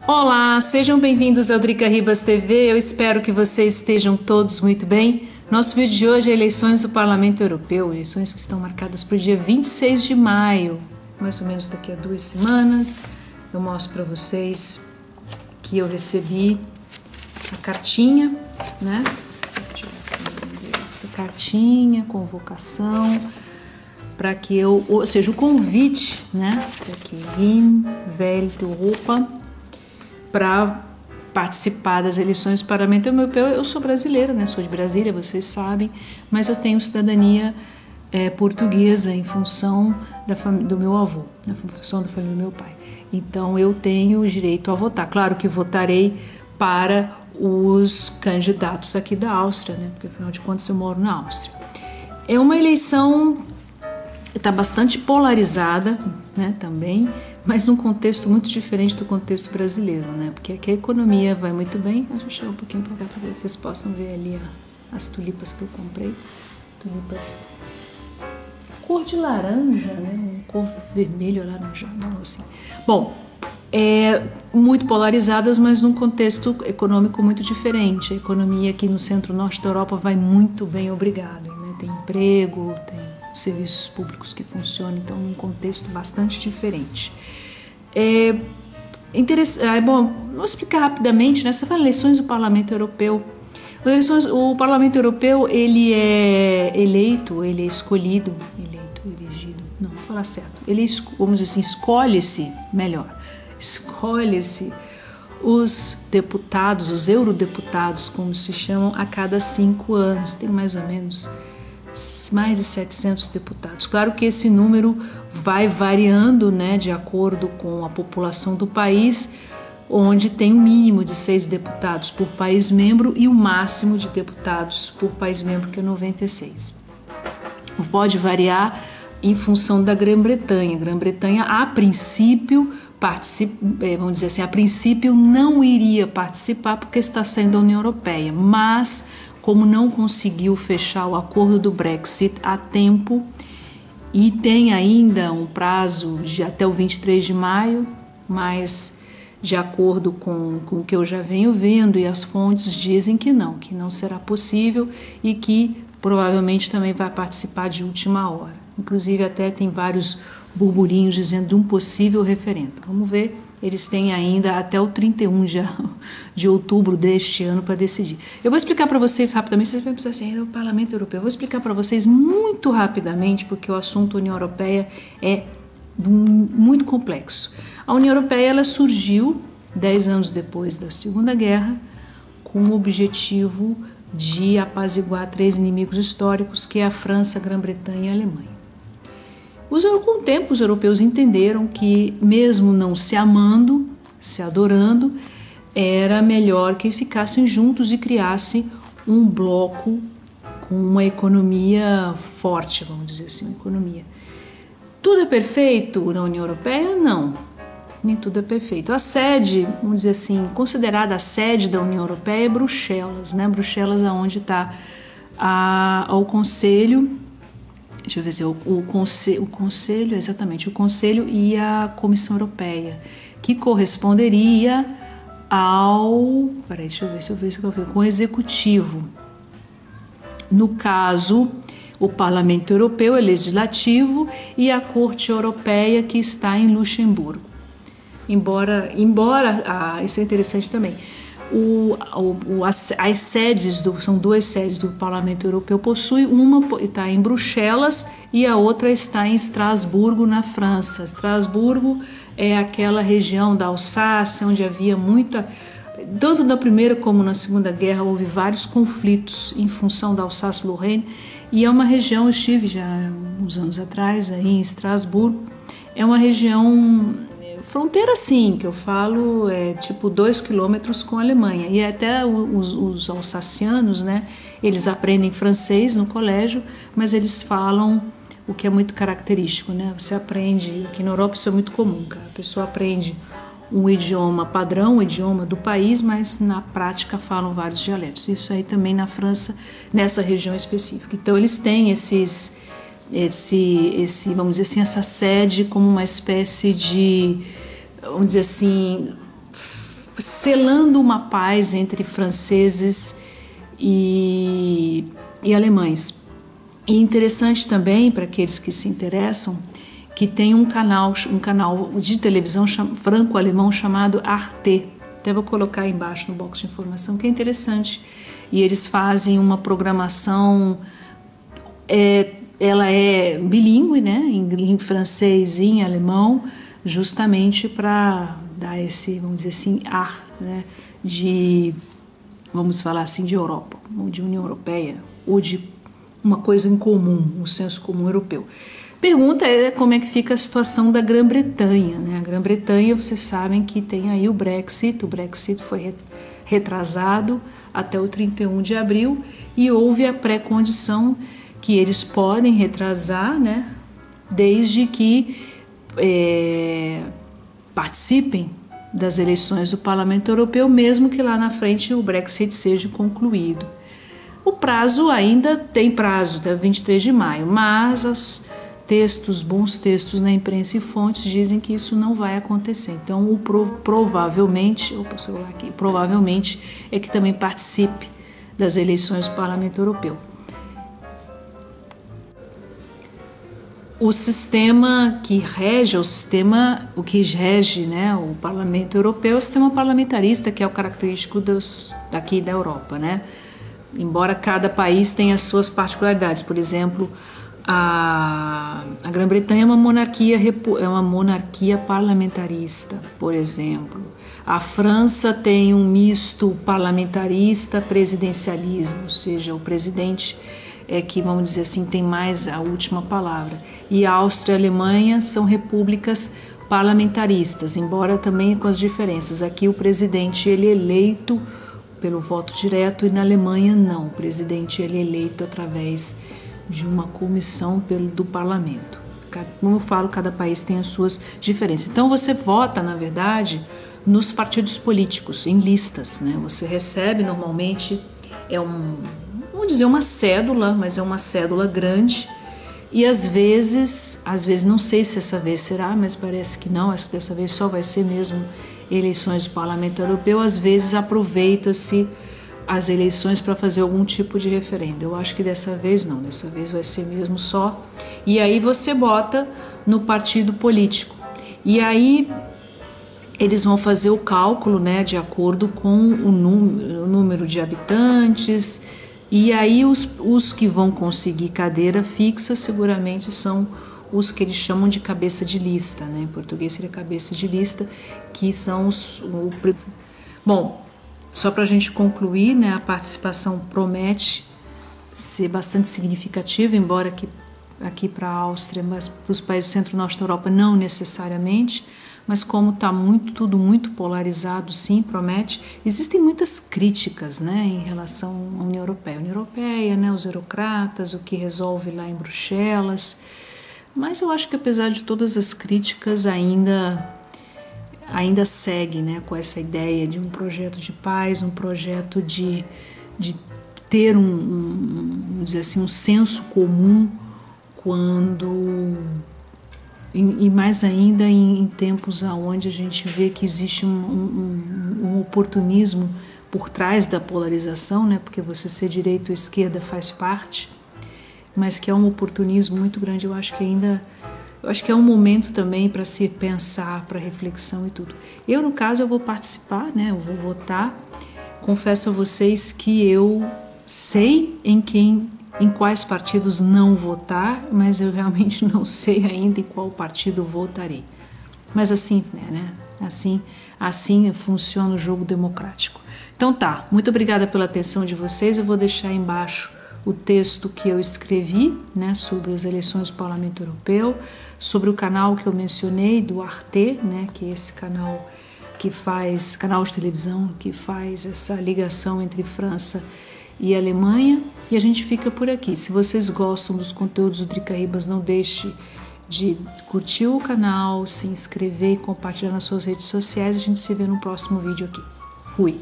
Olá, sejam bem-vindos ao Drica Ribas TV. Eu espero que vocês estejam todos muito bem. Nosso vídeo de hoje é eleições do Parlamento Europeu, eleições que estão marcadas para o dia 26 de maio, mais ou menos daqui a 2 semanas. Eu mostro para vocês que eu recebi a cartinha, né? Essa cartinha, convocação, para que eu, ou seja, o convite, né? Para que Welt Europa, para participar das eleições do Parlamento Europeu. Eu sou brasileira, né? Sou de Brasília, vocês sabem, mas eu tenho cidadania portuguesa em função do meu avô, em função da família do meu pai. Então eu tenho o direito a votar. Claro que votarei para os candidatos aqui da Áustria, né? Porque afinal de contas eu moro na Áustria. É uma eleição que está bastante polarizada, né? Também, mas num contexto muito diferente do contexto brasileiro, né? Porque aqui a economia vai muito bem. Deixa eu chegar um pouquinho para cá para ver se vocês possam ver ali as tulipas que eu comprei. Tulipas cor de laranja, né? Cor vermelho alaranjado, assim. Bom, muito polarizadas, mas num contexto econômico muito diferente. A economia aqui no centro-norte da Europa vai muito bem, obrigado, né? Tem emprego, tem serviços públicos que funcionam, então num contexto bastante diferente. Bom, vou explicar rapidamente, né? Você fala eleições do Parlamento Europeu. O Parlamento Europeu, ele é eleito, ele é escolhido, elegido, não, vou falar certo. Vamos dizer assim, escolhe-se os deputados, os eurodeputados, como se chamam, a cada 5 anos. Tem mais ou menos mais de 700 deputados. Claro que esse número vai variando, né, de acordo com a população do país, onde tem um mínimo de 6 deputados por país membro e o máximo de deputados por país membro, que é 96. Pode variar em função da Grã-Bretanha. Grã-Bretanha, a princípio, vamos dizer assim, a princípio não iria participar porque está saindo da União Europeia, mas como não conseguiu fechar o acordo do Brexit a tempo e tem ainda um prazo de até o 23 de maio, mas de acordo com o que eu já venho vendo, e as fontes dizem que não será possível e que provavelmente também vai participar de última hora. Inclusive até tem vários burburinhos dizendo de um possível referendo. Vamos ver, eles têm ainda até o 31 de outubro deste ano para decidir. Eu vou explicar para vocês rapidamente, vocês vão pensar assim, o Parlamento Europeu. Eu vou explicar para vocês muito rapidamente, porque o assunto União Europeia é muito complexo. A União Europeia, ela surgiu 10 anos depois da Segunda Guerra com o objetivo de apaziguar 3 inimigos históricos, que é a França, a Grã-Bretanha e a Alemanha. Com o tempo, os europeus entenderam que, mesmo não se amando, se adorando, era melhor que ficassem juntos e criassem um bloco com uma economia forte, vamos dizer assim, uma economia. Tudo é perfeito na União Europeia? Não, nem tudo é perfeito. A sede, vamos dizer assim, considerada a sede da União Europeia é Bruxelas, né? Bruxelas é onde está o Conselho. Deixa eu ver se é o Conselho, exatamente, o Conselho e a Comissão Europeia, que corresponderia ao... Peraí, deixa eu ver se eu vejo, com o Executivo. No caso, o Parlamento Europeu é legislativo e a Corte Europeia, que está em Luxemburgo. Embora isso é interessante também. As sedes, são 2 sedes do Parlamento Europeu, possui uma está em Bruxelas e a outra está em Estrasburgo, na França. Estrasburgo é aquela região da Alsácia onde havia tanto na Primeira como na Segunda Guerra, houve vários conflitos em função da Alsácia-Lorraine, e é uma região, eu estive já uns anos atrás aí em Estrasburgo, é uma região fronteira, sim, que eu falo, tipo 2 quilômetros com a Alemanha. E até os alsacianos, né, eles aprendem francês no colégio, mas eles falam o que é muito característico, né? Você aprende, aqui na Europa isso é muito comum, cara. A pessoa aprende um idioma padrão, o idioma do país, mas na prática falam vários dialetos. Isso aí também na França, nessa região específica. Então eles têm vamos dizer assim, essa sede como uma espécie de, vamos dizer assim, selando uma paz entre franceses e alemães. E interessante também, para aqueles que se interessam, que tem um canal de televisão franco-alemão chamado Arte. Até vou colocar aí embaixo no box de informação, que é interessante. E eles fazem uma programação, ela é bilíngue, né, em francês e em alemão, justamente para dar esse, vamos dizer assim, ar, né, de, vamos falar assim, de Europa, ou de União Europeia, ou de uma coisa em comum, um senso comum europeu. Pergunta é como é que fica a situação da Grã-Bretanha, né? A Grã-Bretanha, vocês sabem que tem aí o Brexit foi retrasado até o 31 de abril e houve a pré-condição que eles podem retrasar, né? Desde que participem das eleições do Parlamento Europeu, mesmo que lá na frente o Brexit seja concluído. O prazo ainda tem prazo, até 23 de maio, mas bons textos na imprensa e fontes dizem que isso não vai acontecer. Então, provavelmente é que também participe das eleições do Parlamento Europeu. O sistema que rege, o que rege, né, o Parlamento Europeu é o sistema parlamentarista, que é o característico daqui da Europa, né? Embora cada país tenha as suas particularidades. Por exemplo, a Grã-Bretanha é uma monarquia parlamentarista, por exemplo. A França tem um misto parlamentarista-presidencialismo, ou seja, o presidente é que, vamos dizer assim, tem mais a última palavra. E a Áustria e a Alemanha são repúblicas parlamentaristas, embora também com as diferenças. Aqui o presidente ele é eleito pelo voto direto e na Alemanha não. O presidente ele é eleito através de uma comissão do parlamento. Como eu falo, cada país tem as suas diferenças. Então você vota, na verdade, nos partidos políticos, em listas, né? Você recebe normalmente, vamos dizer uma cédula, mas é uma cédula grande e às vezes não sei se essa vez será, mas parece que não, acho que dessa vez só vai ser mesmo eleições do Parlamento Europeu, às vezes aproveita-se as eleições para fazer algum tipo de referendo. Eu acho que dessa vez não, dessa vez vai ser mesmo só. E aí você bota no partido político. E aí eles vão fazer o cálculo, né, de acordo com o número de habitantes. E aí os que vão conseguir cadeira fixa seguramente são os que eles chamam de cabeça de lista, né? Em português seria cabeça de lista, que são Bom, só para a gente concluir, né, a participação promete ser bastante significativa, embora aqui para a Áustria, mas para os países do centro-norte da Europa não necessariamente, mas como está tudo muito polarizado, sim, promete. Existem muitas críticas, né, em relação à União Europeia. A União Europeia, né, os eurocratas, o que resolve lá em Bruxelas. Mas eu acho que apesar de todas as críticas ainda segue, né, com essa ideia de um projeto de paz, um projeto de ter vamos dizer assim, um senso comum e mais ainda em tempos onde a gente vê que existe um oportunismo por trás da polarização, né, porque você ser direita ou esquerda faz parte, mas que é um oportunismo muito grande. Eu acho que é um momento também para se pensar, para reflexão e tudo. Eu, no caso, eu vou participar, né? Eu vou votar. Confesso a vocês que eu sei em quais partidos não votar, mas eu realmente não sei ainda em qual partido votarei. Mas assim, né? Assim funciona o jogo democrático. Então tá, muito obrigada pela atenção de vocês. Eu vou deixar aí embaixo o texto que eu escrevi, né, sobre as eleições do Parlamento Europeu, sobre o canal que eu mencionei, do Arte, né, que é esse canal canal de televisão que faz essa ligação entre França e Alemanha, e a gente fica por aqui. Se vocês gostam dos conteúdos do Drica Ribas, não deixe de curtir o canal, se inscrever e compartilhar nas suas redes sociais. A gente se vê no próximo vídeo aqui. Fui!